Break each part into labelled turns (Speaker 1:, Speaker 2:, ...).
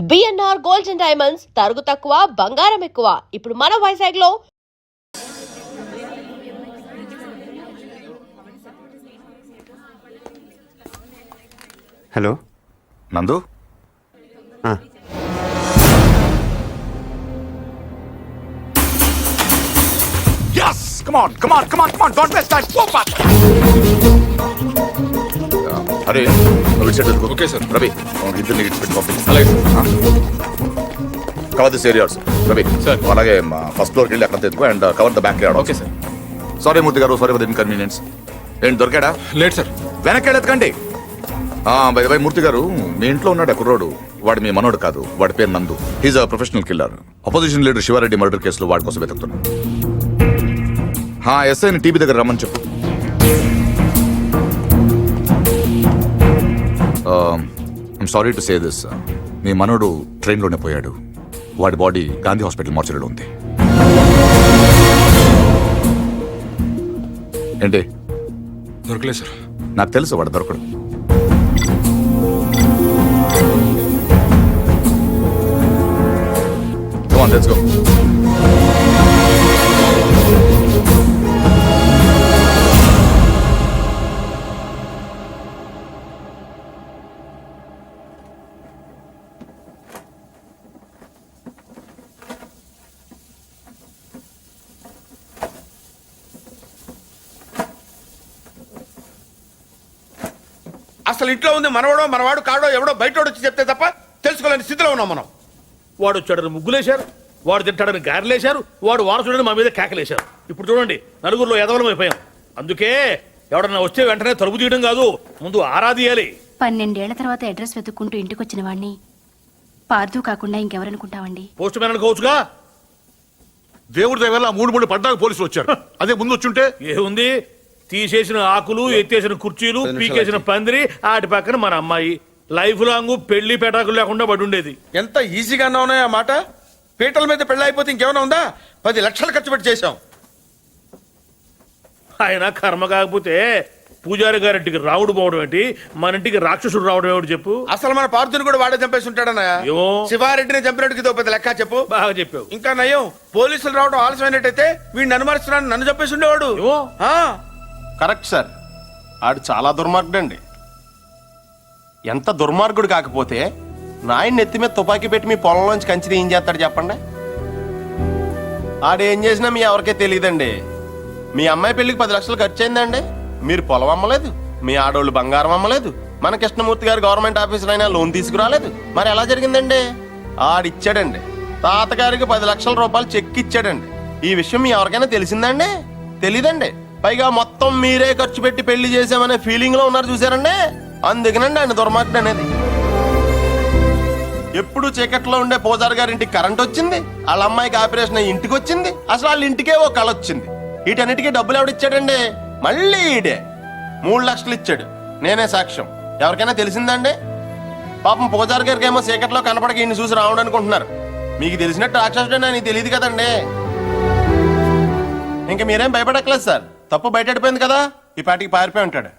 Speaker 1: BNR gold and diamonds తరుగు తక్కువ బంగారం ఎక్కువ. ఇప్పుడు మన వైజాగ్ లో
Speaker 2: హలో
Speaker 3: నందు yes come on don't waste time go back అరే Ravi set okay sir Ravi ఇద్దరిని ఇచ్చిపెట్టి పంపించు అలాగే cover this areas Ravi sir అలాగే ఫస్ట్ ఫ్లోర్కి వెళ్ళి అక్కడ తెచ్చుకో and cover the back yard okay sir sorry Murthy garu sorry for the inconvenience ఏంటి దొరికాడా
Speaker 4: లేదు సార్
Speaker 3: వెనక్కి వెళ్ళెత్తుకండి బై మూర్తి గారు మీ ఇంట్లో ఉన్నాడు కుర్రోడు వాడు మీ మనోడు కాదు వాడి పేరు Nandu he's a professional killer opposition leader Shiva Reddy murder కేసులో వాడి కోసం వెతుకుతున్నాడు ఎస్ఐని టీవీ దగ్గర రమ్మని చెప్పు I'm sorry to say this మీ మనోడు ట్రైన్లోనే పోయాడు వాడి బాడీ గాంధీ హాస్పిటల్ మార్చరీలో ఉంది ఏంటి
Speaker 4: దొరకలేదు సార్
Speaker 3: నాకు తెలుసు వాడు దొరకడు Come on, let's go.
Speaker 5: అసలు ఇంట్లో ఉంది మనవాడు కాడో ఎవడో బయట వచ్చి చెప్తే తప్ప తెలుసుకోలేని స్థితిలో ఉన్నాం మనం. వాడు వచ్చాడని ముగ్గులేశారు, వాడు తింటాడని గారెలేశారు, వాడు వారసుడని మా మీద కేకలేశారు. ఇప్పుడు చూడండి నలుగురిలో ఎదవలం అయిపోయాం. అందుకే ఎవడన్నా వస్తే వెంటనే తలుపు తీయడం కాదు, ముందు ఆరాధియాలి.
Speaker 6: 12 ఏళ్ల తర్వాత అడ్రస్ వెతుక్కుంటూ ఇంటికి వచ్చిన వాడిని పార్దు కాకుండా ఇంకెవరనుకుంటావండి?
Speaker 5: Post man అనుకోవచ్చుగా.
Speaker 4: దేవుడి దగ్గర 3 పడ్డాక పోలీసులు వచ్చారు. అదే ముందు వచ్చుంటే
Speaker 5: ఏముంది, తీసేసిన ఆకులు, ఎత్తేసిన కుర్చీలు, పీకేసిన పందిరి, ఆటి పక్కన మన అమ్మాయి లైఫ్ లాంగ్ పెళ్లి పెటాకులు లేకుండా పడి ఉండేది.
Speaker 7: ఎంత ఈజీగా ఉన్నాయి ఆ మాట. పీటల మీద పెళ్లి అయిపోతే ఇంకేమైనా ఉందా? 10 లక్షలు ఖర్చు పెట్టి చేశాం.
Speaker 5: ఆయన కర్మ కాకపోతే పూజారి గారింటికి రావుడు పోవడం ఏంటి, మన ఇంటికి రాక్షసుడు రావడం ఏమిటి చెప్పు.
Speaker 7: అసలు మన పార్థుని కూడా వాడే చంపేసి ఉంటాడన్నయ్య.
Speaker 5: ఏమో
Speaker 7: శివారెడ్డిని చంపినట్టుకి ఇదో పెద్ద లెక్క చెప్పు.
Speaker 5: బాగా చెప్పావు.
Speaker 7: ఇంకా నయ్యం, పోలీసులు రావడం ఆలస్యమైనట్టయితే వీడిని అనుమానిస్తున్నాను, నన్ను చంపేసి ఉండేవాడు.
Speaker 5: ఏమో
Speaker 8: కరెక్ట్ సార్, ఆడు చాలా దుర్మార్గుడు అండి. ఎంత దుర్మార్గుడు కాకపోతే నాయన్ని నెత్తి మీద తుపాకీ పెట్టి మీ పొలంలోంచి కంచి ఏం చేస్తాడు చెప్పండి. ఆడేం చేసినా మీ ఎవరికే తెలియదండి. మీ అమ్మాయి పెళ్లికి 10 లక్షలు ఖర్చు అయిందండి. మీరు పొలం అమ్మలేదు, మీ ఆడోళ్ళు బంగారం అమ్మలేదు, మన కృష్ణమూర్తి గారు గవర్నమెంట్ ఆఫీసర్ అయినా లోన్ తీసుకురాలేదు. మరి ఎలా జరిగిందండి? ఆడిచ్చాడండి. తాతగారికి 10 లక్షల రూపాయలు చెక్ ఇచ్చాడండి. ఈ విషయం మీ ఎవరికైనా తెలిసిందండి? తెలీదండి. పైగా మొత్తం మీరే ఖర్చు పెట్టి పెళ్లి చేసామనే ఫీలింగ్ లో ఉన్నారు చూసారండి. అందుకనండి ఆయన దుర్మార్గుడు అనేది. ఎప్పుడు చీకట్లో ఉండే పూజారి గారింటికి కరెంట్ వచ్చింది, వాళ్ళ అమ్మాయికి ఆపరేషన్ అయ్యి ఇంటికి వచ్చింది, అసలు వాళ్ళ ఇంటికే ఓ కళ వచ్చింది. వీటన్నిటికీ డబ్బులు ఎవడిచ్చాడండి? మళ్ళీ ఈడే 3 లక్షలు ఇచ్చాడు. నేనే సాక్ష్యం. ఎవరికైనా తెలిసిందండి? పాపం పూజారి గారికి ఏమో చీకట్లో కనపడక ఈయన చూసి రావడం అనుకుంటున్నారు. మీకు తెలిసినట్టు రాక్షసుడే నాకు తెలియదు కదండి. ఇంకా మీరేం భయపడక్కలేదు సార్. తప్పు బయటపడిపోయింది కదా, ఈ పాటికి పారిపోయి ఉంటాడు.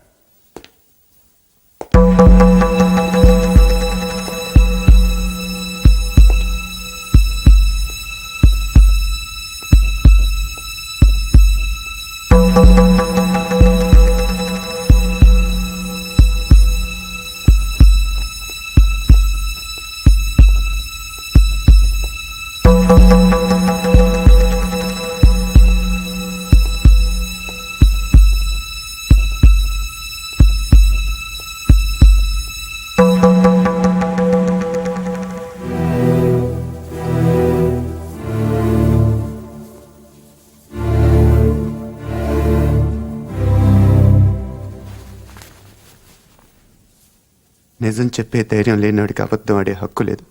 Speaker 2: నిజం చెప్పే ధైర్యం లేనివాడికి అబద్ధం ఆడే హక్కు లేదు.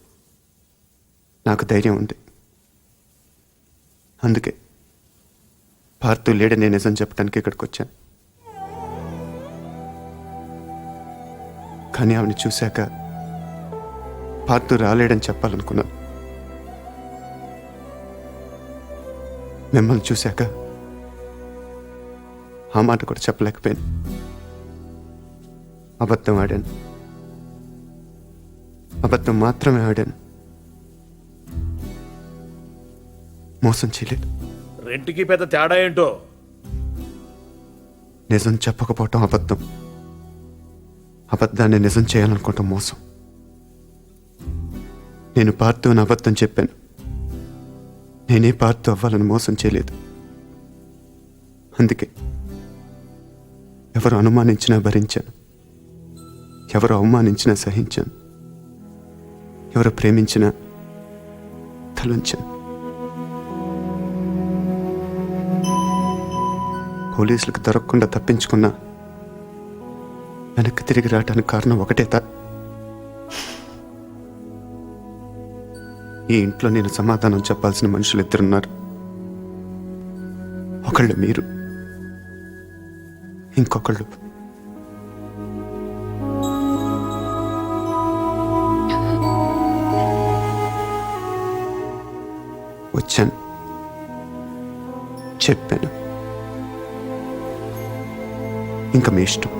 Speaker 2: నాకు ధైర్యం ఉంది. అందుకే పార్థు లేడని నిజం చెప్పడానికి ఇక్కడికి వచ్చాను. కానీ ఆవిని చూశాక పార్థు రాలేడని చెప్పాలనుకున్నాను. మిమ్మల్ని చూశాక ఆ మాట కూడా చెప్పలేకపోయాను. అబద్ధం ఆడాను, అబద్ధం మాత్రమే ఆడాను. మోసం చేయలేదు.
Speaker 5: రెంట్కి పెద్ద తేడా ఏంటో.
Speaker 2: నిజం చెప్పకపోవటం అబద్ధం, అబద్ధాన్ని నిజం చేయాలనుకోవటం మోసం. నేను పార్థు అని అబద్ధం చెప్పాను. నేనే పార్థు అవ్వాలని మోసం చేయలేదు. అందుకే ఎవరు అనుమానించినా భరించాను, ఎవరు అవమానించినా సహించాను, ఎవరు ప్రేమించినా తలుంచాను. పోలీసులకు దొరకకుండా తప్పించుకున్నా వెనక్కి తిరిగి రావడానికి కారణం ఒకటే ఈ ఇంట్లో నేను సమాధానం చెప్పాల్సిన మనుషులు ఇద్దరున్నారు. ఒకళ్ళు మీరు, ఇంకొకళ్ళు వచ్చాను, చెప్పాను. ఇంకా మీ ఇష్టం.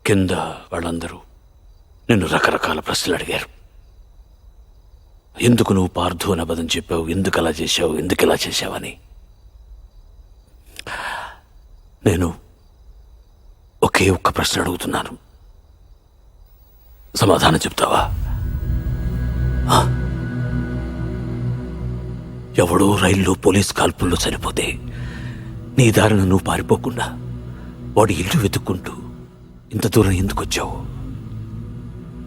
Speaker 9: కింద వాళ్ళందరూ నిన్ను రకరకాల ప్రశ్నలు అడిగారు. ఎందుకు నువ్వు పార్థు అని అబద్ధం చెప్పావు, ఎందుకు అలా చేశావు, ఎందుకు ఇలా చేశావని. నేను ఒకే ఒక్క ప్రశ్న అడుగుతున్నాను, సమాధానం చెప్తావా? ఎవడో రైల్లో పోలీస్ కాల్పుల్లో చనిపోతే నీ దారిన నువ్వు పారిపోకుండా వాడి ఇల్లు వెతుక్కుంటూ ఇంత దూరం ఎందుకు వచ్చావు?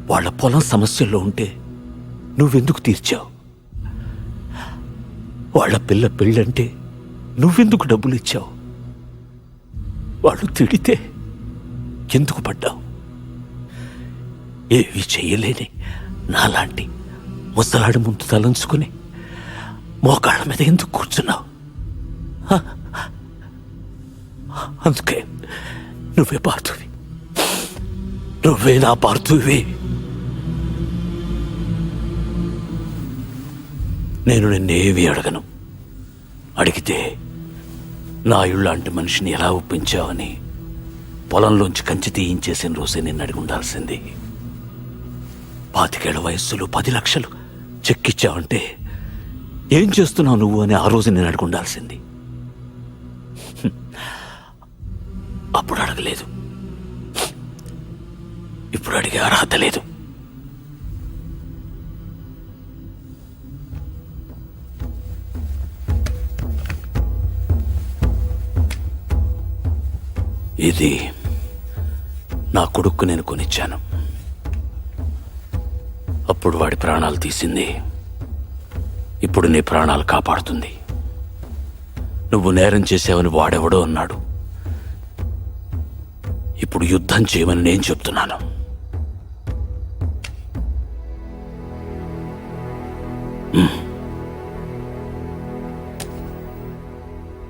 Speaker 9: వాళ్ళ పొలం సమస్యల్లో ఉంటే నువ్వెందుకు తీర్చావు? వాళ్ళ పిల్ల పెళ్ళంటే నువ్వెందుకు డబ్బులు ఇచ్చావు? వాళ్ళు తిడితే ఎందుకు పడ్డావు? ఏవి చెయ్యలేని నాలాంటి ముసలాడి ముందు తలంచుకుని మోకాళ్ళ మీద ఎందుకు కూర్చున్నావు? అందుకే నువ్వే పార్థువి, నువ్వే నా పార్థువి. నేను నిన్నేవి అడగను. అడిగితే నా ఇళ్ళంటి మనిషిని ఎలా ఒప్పించావని పొలంలోంచి కంచి తీయించేసిన రోజే నిన్ను అడిగి ఉండాల్సింది. 25 ఏళ్ల వయస్సులో 10 లక్షలు చెక్కిచ్చావంటే ఏం చేస్తున్నావు నువ్వు అని ఆ రోజు నేను అడిగి ఉండాల్సింది. అప్పుడు అడగలేదు, ఇప్పుడు అడిగే అర్హత లేదు. ఇది నా కొడుక్కు నేను కొనిచ్చాను. అప్పుడు వాడి ప్రాణాలు తీసింది, ఇప్పుడు నీ ప్రాణాలు కాపాడుతుంది. నువ్వు నేరం చేసావని వాడెవడో అన్నాడు, ఇప్పుడు యుద్ధం చేయమని నేను చెప్తున్నాను.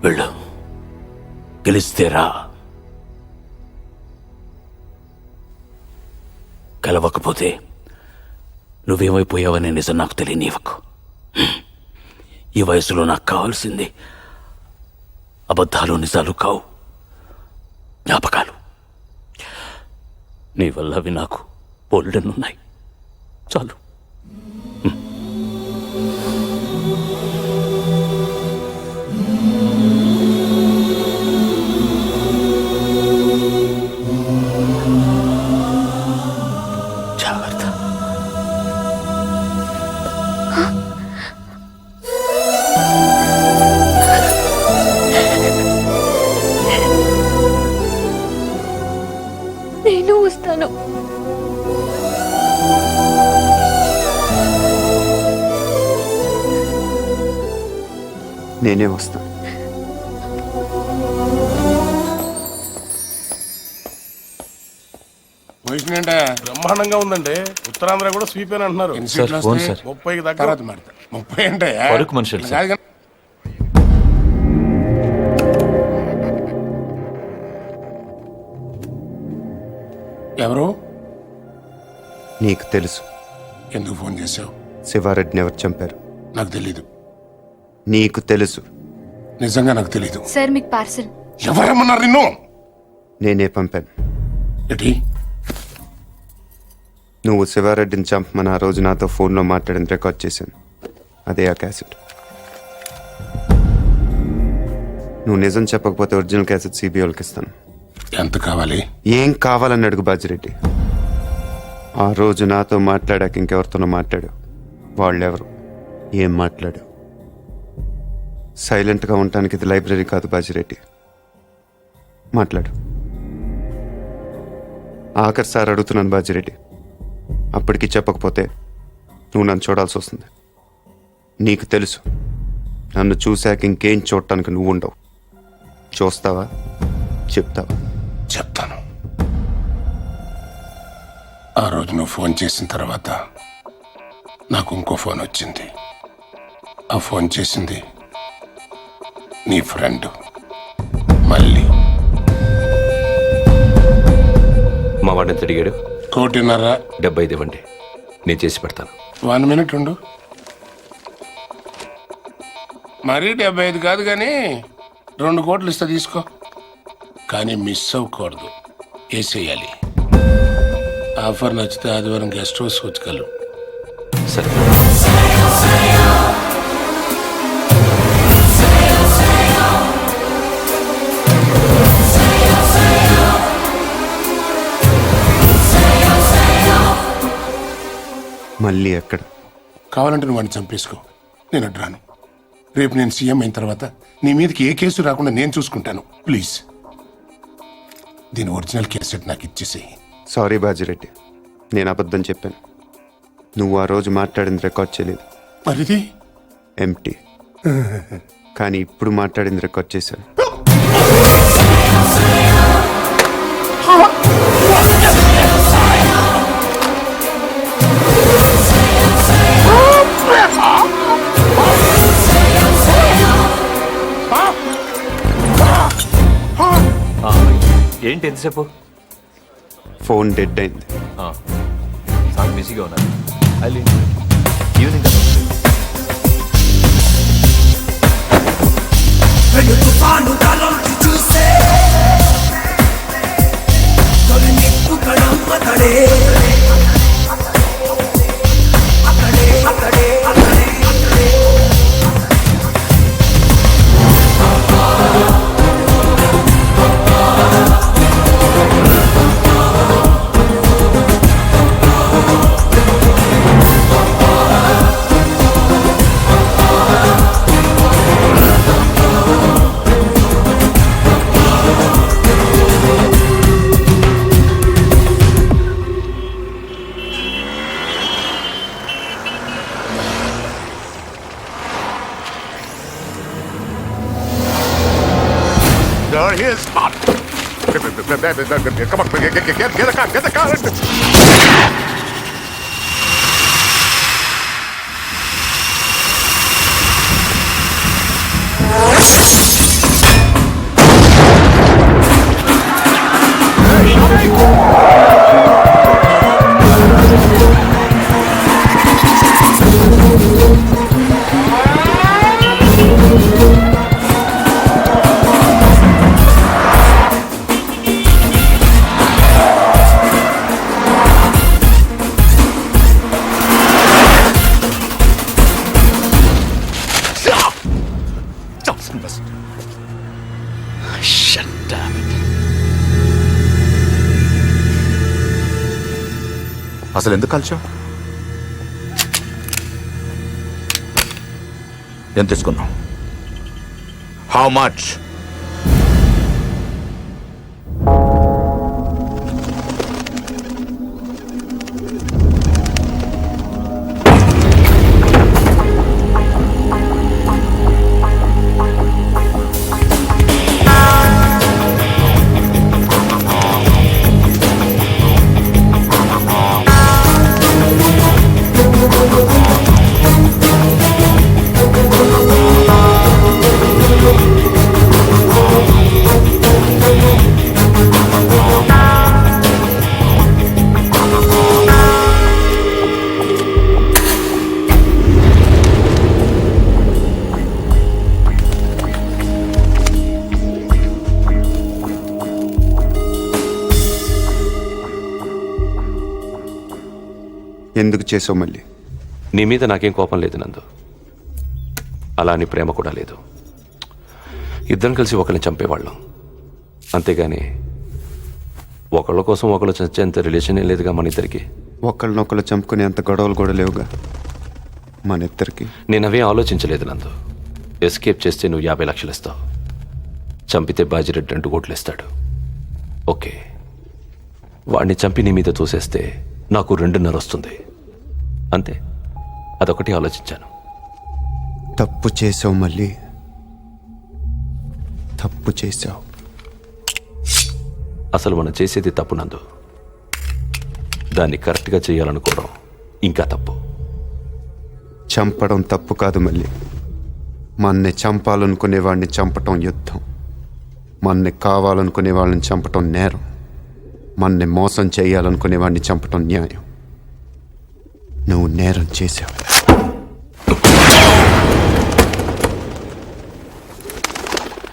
Speaker 9: వెళ్ళు, గెలిస్తేరా, కలవకపోతే నువ్వేమైపోయావనే నిజం నాకు తెలియనివ్వకు. ఈ వయసులో నాకు కావాల్సింది అబద్ధాలు నిజాలు కావు, జ్ఞాపకాలు. నీ వల్ల అవి నాకు బోల్డెన్నున్నాయి, చాలు. జాగ్రత్త.
Speaker 6: నేను వస్తాను.
Speaker 2: నేనే వస్తాను.
Speaker 10: పొజిషన్ ఏంటా?
Speaker 7: బ్రహ్మాండంగా ఉందండి. ఉత్తరాంధ్ర కూడా స్వీప్ అని అంటున్నారు.
Speaker 10: ఎన్ని
Speaker 9: సార్,
Speaker 10: సీట్లు
Speaker 9: ఫోన్
Speaker 10: వస్తాయి?
Speaker 9: సార్.
Speaker 7: 30కి దగ్గర.
Speaker 10: తర్వాత మాడతా. 30 ఏంటయ్యా?
Speaker 9: పరుకు మనుషులు సార్.
Speaker 10: కాదు కానీ- ఎవరు?
Speaker 2: నీకు తెలుసు
Speaker 10: ఎందుకు ఫోన్ చేసావు?
Speaker 2: శివారెడ్డిని ఎవరు చంపారు?
Speaker 10: నాకు తెలీదు.
Speaker 2: నీకు తెలుసు.
Speaker 10: నిజంగా నాకు తెలీదు.
Speaker 6: సార్ మీకు పార్సల్.
Speaker 10: ఎవరమ్మన్నారు నిన్ను?
Speaker 2: నేనే పంపాను.
Speaker 10: ఏంటి?
Speaker 2: నువ్వు శివారెడ్డిని చంపమని ఆ రోజు నాతో ఫోన్లో మాట్లాడిన రికార్డ్ చేశాను. అదే ఆ క్యాసెట్. నువ్వు నిజం చెప్పకపోతే ఒరిజినల్ క్యాసెట్ సిబిఐకి ఇస్తాను.
Speaker 10: ఎంత కావాలి?
Speaker 2: ఏం కావాలని అడుగు బాజిరెడ్డి. ఆ రోజు నాతో మాట్లాడాక ఇంకెవరితోనో మాట్లాడు. వాళ్ళెవరు? ఏం మాట్లాడు? సైలెంట్గా ఉండటానికి ఇది లైబ్రరీ కాదు బాజిరెడ్డి. మాట్లాడు. ఆఖరి సార్ అడుగుతున్నాను బాజిరెడ్డి. అప్పటికి చెప్పకపోతే నువ్వు నన్ను చూడాల్సి వస్తుంది. నీకు తెలుసు నన్ను చూశాక ఇంకేం చూడటానికి నువ్వు ఉండవు. చూస్తావా? చెప్తావా?
Speaker 10: చెప్తాను. ఆ రోజు నువ్వు ఫోన్ చేసిన తర్వాత నాకు ఇంకో ఫోన్ వచ్చింది. ఆ ఫోన్ చేసింది నీ ఫ్రెండ్ మళ్ళీ.
Speaker 9: మా వాడిని ఎంత అడిగాడు?
Speaker 10: 1.5
Speaker 9: 75 ఇవ్వండి, నేను చేసి పెడతాను.
Speaker 10: 1 మినిట్ ఉండు. మరీ 75 కాదు కానీ 2 కోట్లు ఇస్తా, తీసుకో. కానీ మిస్ అవ్వకూడదు, వేసేయాలి. ఆఫర్ నచ్చితే ఆదివారం గెస్ట్ హౌస్ వచ్చగలరు.
Speaker 9: సరే.
Speaker 2: మళ్ళీ ఎక్కడ?
Speaker 10: కావాలంటే నువ్వు వాడిని చంపేసుకో, నేను అడ్డు రాను. రేపు నేను సీఎం అయిన తర్వాత నీ మీదకి ఏ కేసు రాకుండా నేను చూసుకుంటాను. ప్లీజ్ దీని ఒరిజినల్ కేసెట్ నాకు ఇచ్చేసేయి.
Speaker 2: సారీ బాజిరెడ్డి, నేను అబద్ధం చెప్పాను. నువ్వు ఆ రోజు మాట్లాడింది రికార్డ్ చేయలేదు.
Speaker 10: మరిది
Speaker 2: ఎంటీ. కానీ ఇప్పుడు మాట్లాడింది రికార్డ్ చేశాను.
Speaker 9: ఏంటి ఎంతసేపు?
Speaker 2: ఫోన్ డెడ్ అయింది.
Speaker 9: చాలా బిజీగా ఉన్నాను. Evening
Speaker 4: There he is. Come on, get the car, get the car.
Speaker 3: అసలు ఎందుకు కాల్చావు? ఎంత తీసుకున్నావు? How much?
Speaker 2: ఎందుకు చేసావు మళ్ళీ?
Speaker 9: నీ మీద నాకేం కోపం లేదు నందు, అలా నీ ప్రేమ కూడా లేదు. ఇద్దరం కలిసి ఒకరిని చంపేవాళ్ళం, అంతేగాని ఒకళ్ళ కోసం ఒకళ్ళు చచ్చేంత రిలేషన్ ఏం లేదుగా మన ఇద్దరికి.
Speaker 2: ఒకళ్ళనొకళ్ళు చంపుకునే అంత గొడవలు కూడా లేవుగా మన ఇద్దరికి.
Speaker 9: నేను అవే ఆలోచించలేదు నందు. ఎస్కేప్ చేస్తే నువ్వు 50 లక్షలు ఇస్తావు, చంపితే బాజిరెడ్డి 2 కోట్లు ఇస్తాడు. ఓకే, వాడిని చంపి నీ మీద తోసేస్తే నాకు 2.5 వస్తుంది, అంతే. అదొకటి ఆలోచించాను.
Speaker 2: తప్పు చేసావు మళ్ళీ, తప్పు చేసావు.
Speaker 9: అసలు మనం చేసేది తప్పు నందు, దాన్ని కరెక్ట్గా చేయాలనుకోవడం ఇంకా తప్పు.
Speaker 2: చంపడం తప్పు కాదు మళ్ళీ, మన్ని చంపాలనుకునే వాడిని చంపటం యుద్ధం, మన్ని కావాలనుకునే వాళ్ళని చంపటం నేరం, మన్ని మోసం చేయాలనుకునే వాడిని చంపటం న్యాయం. నువ్వు నేరం చేశావు.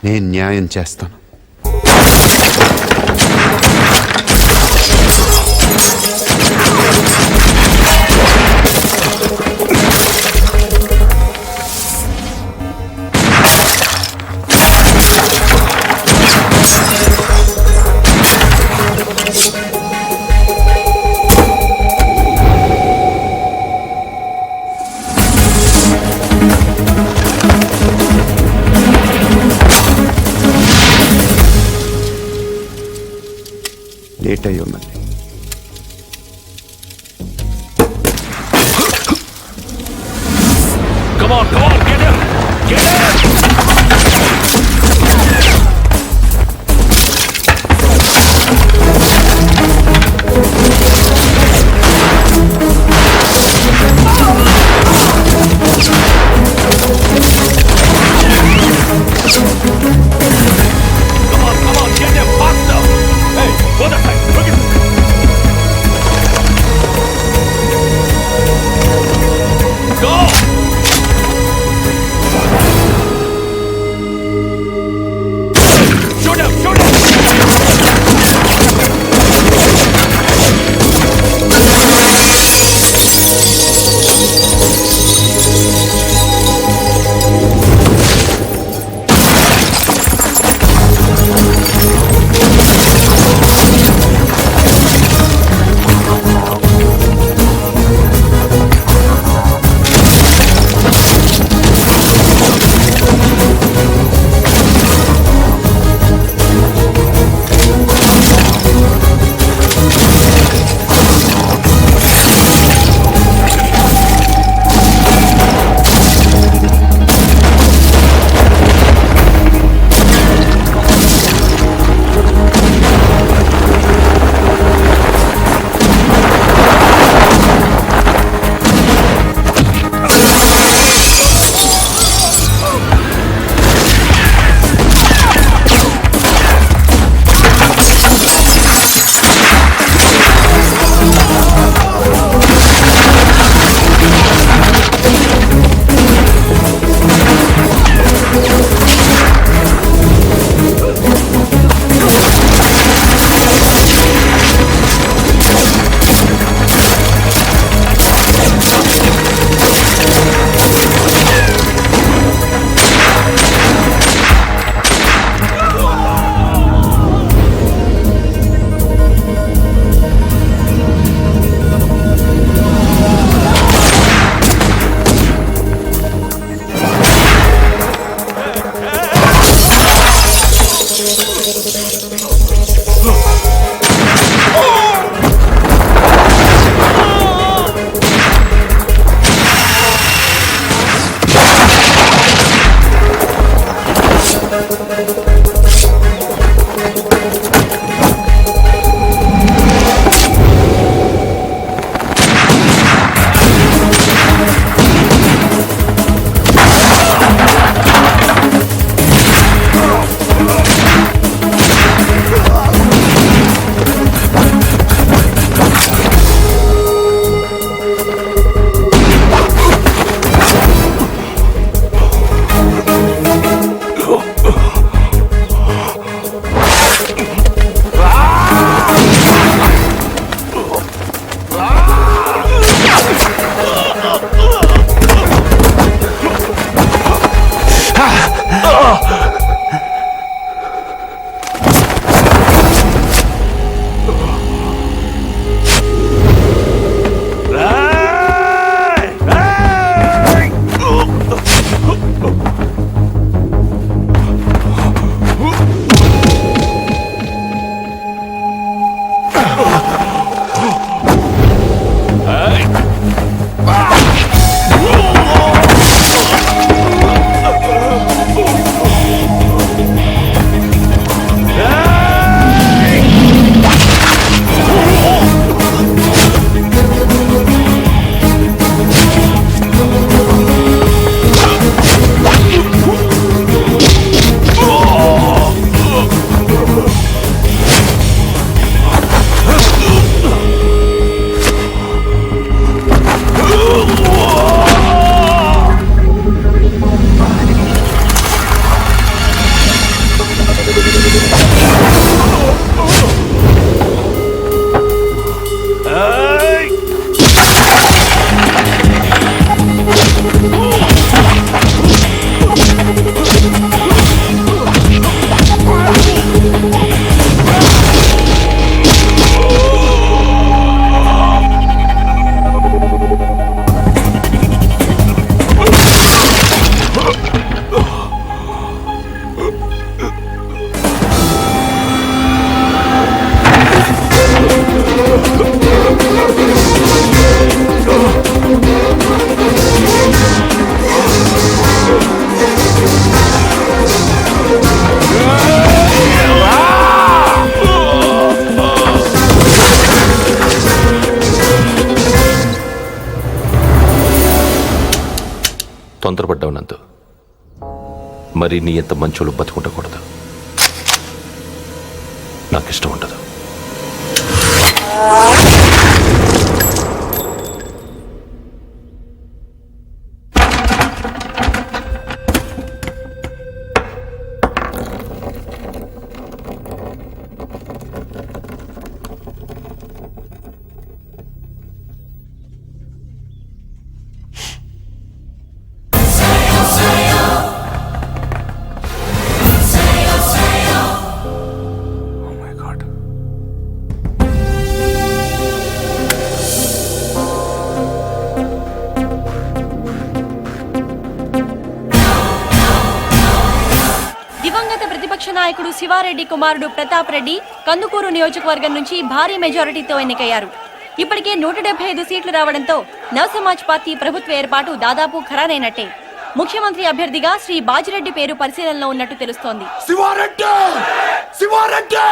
Speaker 2: నేను న్యాయం చేస్తాను. లేట్ అయ్యో మళ్ళీ.
Speaker 9: Come on, get him! Get him! Come on, get him faster! Hey, go that side, look at Go! తొందరపడ్డావు నందు. మరి నీ ఎంత మంచోళ్ళు బతుకుండకూడదు. నాకు ఇష్టం ఉండదు.
Speaker 6: దివంగత ప్రతిపక్ష నాయకుడు శివారెడ్డి కుమారుడు ప్రతాప్ రెడ్డి కందుకూరు నియోజకవర్గం నుంచి భారీ మెజారిటీతో ఎన్నికయ్యారు. ఇప్పటికే 175 సీట్లు రావడంతో నవసమాజ్ పార్టీ ప్రభుత్వ ఏర్పాటు దాదాపు ఖరారైనట్టే. ముఖ్యమంత్రి అభ్యర్థిగా శ్రీ బాజిరెడ్డి పేరు పరిశీలనలో ఉన్నట్టు తెలుస్తోంది.
Speaker 7: శివారెడ్డి శివారెడ్డి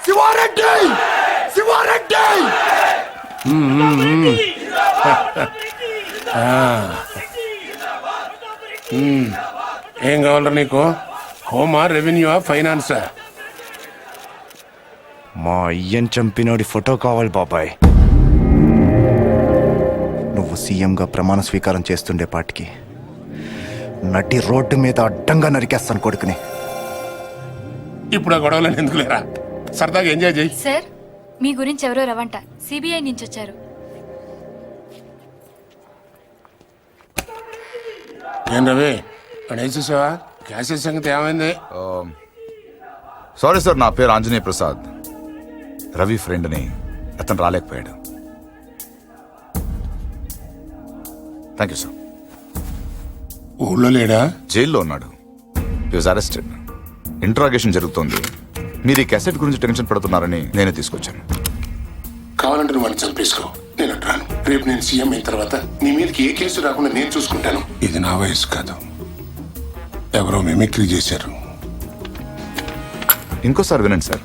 Speaker 7: శివారెడ్డి శివారెడ్డి
Speaker 10: ఏం కావాలరా నీకు? హోమా, రెవెన్యూ, ఫైనాన్సా?
Speaker 11: మా అయ్యన్ చంపినోడి ఫోటో కావాలి బాబాయ్. నువ్వు సీఎంగా ప్రమాణ స్వీకారం చేస్తుండే పాటికి నటి రోడ్డు మీద అడ్డంగా నరికేస్తాను కొడుకుని.
Speaker 10: ఇప్పుడు ఆ గొడవలను ఎందుకు లేరా? సరదాగా ఎంజాయ్ చేయి.
Speaker 6: సార్, మీ గురించి ఎవరో రవంట సిబిఐ నుంచి వచ్చారు.
Speaker 10: ఏం రవి, అక్కడ వేసేసావా? క్యాసెట్ సంగతి ఏమైంది?
Speaker 3: సారీ సార్, నా పేరు ఆంజనేయ ప్రసాద్. రవి ఫ్రెండ్ని, అతను రాలేకపోయాడు. Thank you sir.
Speaker 10: ఊళ్ళో లేడా?
Speaker 3: జైల్లో ఉన్నాడు. హి వాజ్ అరెస్టెడ్. ఇంట్రాగేషన్ జరుగుతోంది. మీరు ఈ క్యాసెట్ గురించి టెన్షన్ పడుతున్నారని నేనే తీసుకొచ్చాను.
Speaker 10: కావాలంటే నువ్వు వాడిని చంపేసుకో, నేను అడ్రాను. రేపు నేను సీఎం అయిన తర్వాత నీ మీదకి ఏ కేసు రాకుండా నేను చూసుకుంటాను. ఇది నా వయసు కాదు, ఎవరో మిమిక్రీ చేశారు.
Speaker 3: ఇంకోసారి వినండి సార్.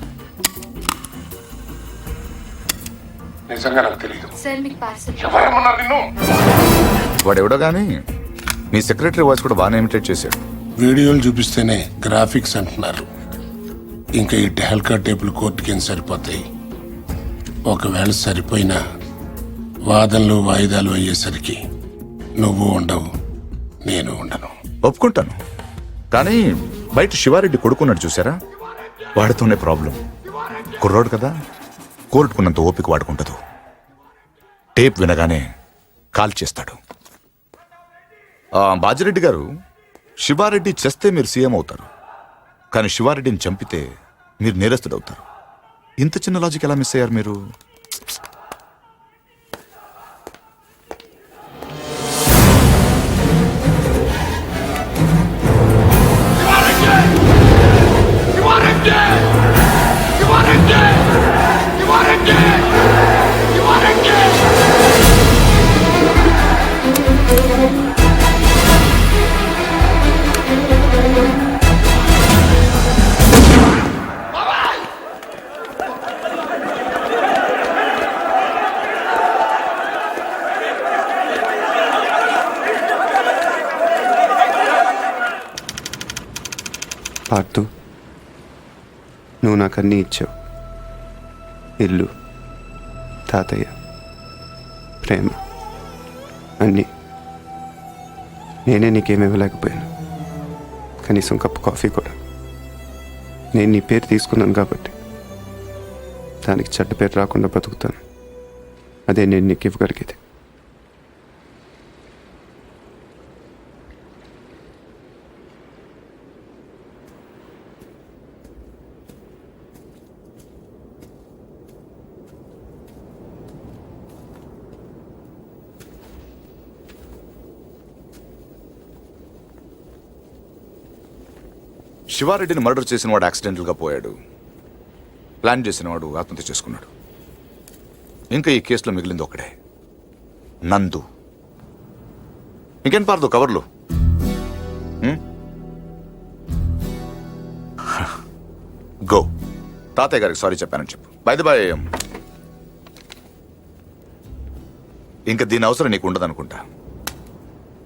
Speaker 10: నిజంగా నాకు తెలియదు.
Speaker 6: సార్, మీకు పార్సల్.
Speaker 10: ఎవరేమన్నారు నిన్ను?
Speaker 3: వాడెవడో కానీ మీ సెక్రటరీ వాయిస్ కూడా బాగానే ఇమిటేట్ చేశాడు.
Speaker 10: వీడియోలు చూపిస్తేనే గ్రాఫిక్స్ అంటున్నారు. ఇంకా ఈ టెహల్కా టేపులు కోర్టుకి ఏం సరిపోతాయి? ఒకవేళ సరిపోయినా వాదనలు వాయిదాలు అయ్యేసరికి నువ్వు ఉండవు, నేను ఉండను.
Speaker 3: ఒప్పుకుంటాను, కానీ బయట శివారెడ్డి కొడుకున్నాడు చూసారా, వాడితోనే ప్రాబ్లం. కుర్రోడు కదా, కోర్టుకున్నంత ఓపిక వాడుకుంటదు. టేప్ వినగానే కాల్ చేస్తాడు. బాజిరెడ్డి గారు, శివారెడ్డి చేస్తే మీరు సీఎం అవుతారు, కానీ శివారెడ్డిని చంపితే మీరు నేరస్తుడవుతారు. ఇంత చిన్న లాజిక్ ఎలా మిస్ అయ్యారు మీరు?
Speaker 2: పార్దు, నువ్వు నాకు అన్నీ ఇచ్చావు. ఇల్లు, తాతయ్య, ప్రేమ, అన్నీ. నేనే నీకేమి ఇవ్వలేకపోయాను, కనీసం కప్పు కాఫీ కూడా. నేను నీ పేరు తీసుకున్నాను కాబట్టి దానికి చెడ్డ పేరు రాకుండా బతుకుతాను. అదే నేను నీకు ఇవ్వగలిగేది.
Speaker 3: శివారెడ్డిని మర్డర్ చేసిన వాడు యాక్సిడెంటల్ గా పోయాడు. ప్లాన్ చేసిన వాడు ఆత్మహత్య చేసుకున్నాడు. ఇంకా ఈ కేసులో మిగిలింది ఒకడే, నందు. ఇంకేం పారదు కవర్లు. గో, తాతయ్య గారికి సారీ చెప్పానని చెప్పు. బై ది బై, ఇంకా దీని అవసరం నీకు ఉండదనుకుంటా.